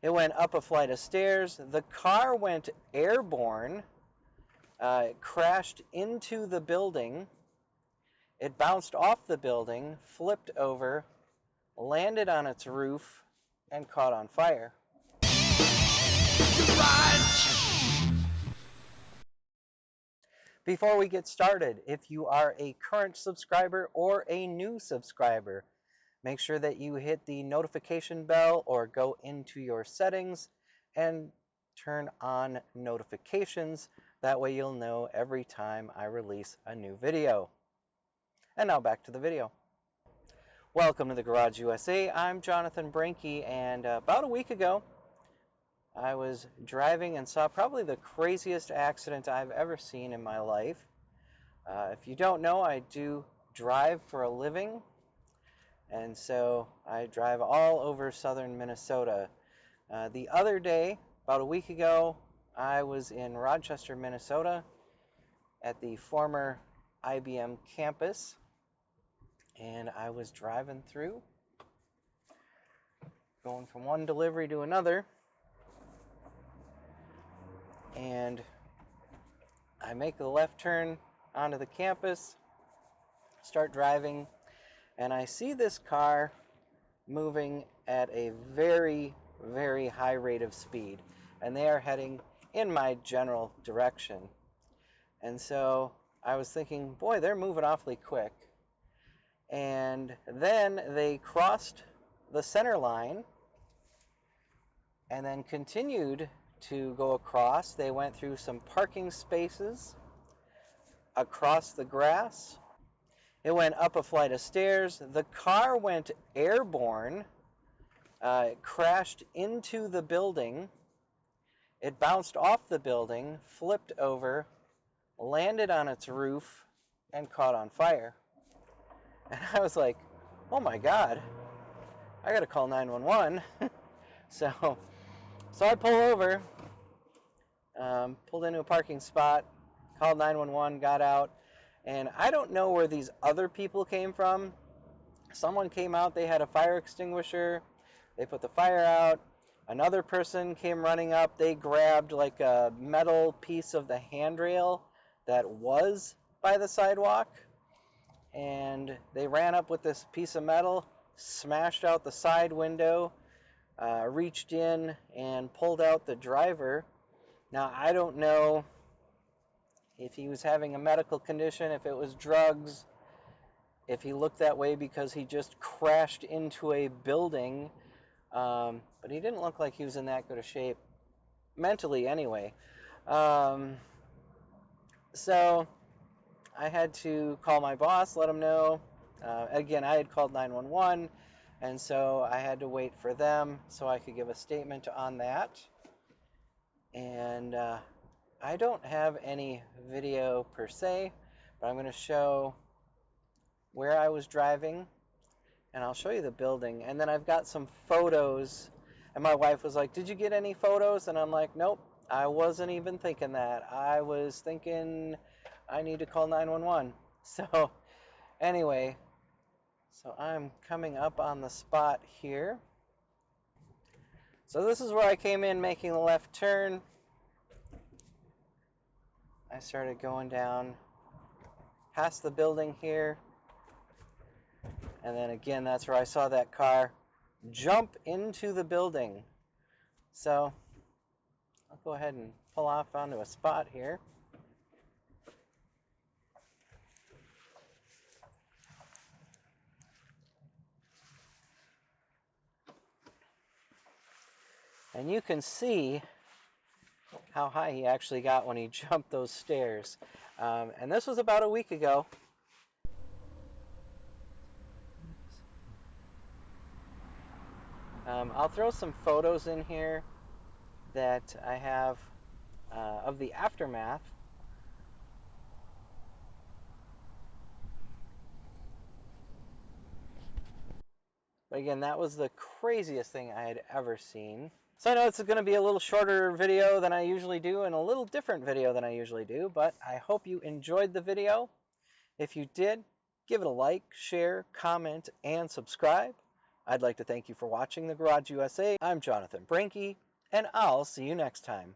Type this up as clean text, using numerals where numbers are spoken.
It went up a flight of stairs. The car went airborne. It crashed into the building. It bounced off the building, flipped over, landed on its roof, and caught on fire. Before we get started, if you are a current subscriber or a new subscriber, make sure that you hit the notification bell or go into your settings and turn on notifications. That way you'll know every time I release a new video. And now back to the video. Welcome to the Garage USA. I'm Jonathan Brinke, and about a week ago, I was driving and saw probably the craziest accident I've ever seen in my life. If you don't know, I do drive for a living, and so I drive all over southern Minnesota. The other day, about a week ago, I was in Rochester, Minnesota at the former IBM campus, and I was driving through, going from one delivery to another, and I make the left turn onto the campus, start driving, and I see this car moving at a very, very high rate of speed, and they are heading in my general direction. And so I was thinking, boy, they're moving awfully quick. And then they crossed the center line and then continued to go across. They went through some parking spaces, across the grass. It went up a flight of stairs. The car went airborne. It crashed into the building. It bounced off the building, flipped over, landed on its roof, and caught on fire. And I was like, oh my God, I gotta call 911. So I pull over, pulled into a parking spot, called 911, got out, and I don't know where these other people came from. Someone came out, they had a fire extinguisher, they put the fire out. Another person came running up, they grabbed like a metal piece of the handrail that was by the sidewalk, and they ran up with this piece of metal, smashed out the side window, reached in and pulled out the driver. Now, I don't know if he was having a medical condition, if it was drugs, if he looked that way because he just crashed into a building, but he didn't look like he was in that good a shape, mentally anyway. So I had to call my boss, let him know. Again, I had called 911, and so I had to wait for them so I could give a statement on that. And I don't have any video per se, but I'm going to show where I was driving, and I'll show you the building. And then I've got some photos, and my wife was like, did you get any photos? And I'm like, nope, I wasn't even thinking that. I was thinking I need to call 911. So anyway, so I'm coming up on the spot here. So this is where I came in making the left turn. I started going down past the building here. And then again, that's where I saw that car jump into the building. So I'll go ahead and pull off onto a spot here. And you can see how high he actually got when he jumped those stairs. And this was about a week ago. I'll throw some photos in here that I have of the aftermath. But again, that was the craziest thing I had ever seen. So I know it's going to be a little shorter video than I usually do and a little different video than I usually do, but I hope you enjoyed the video. If you did, give it a like, share, comment, and subscribe. I'd like to thank you for watching the Garage USA. I'm Jonathan Brinke, and I'll see you next time.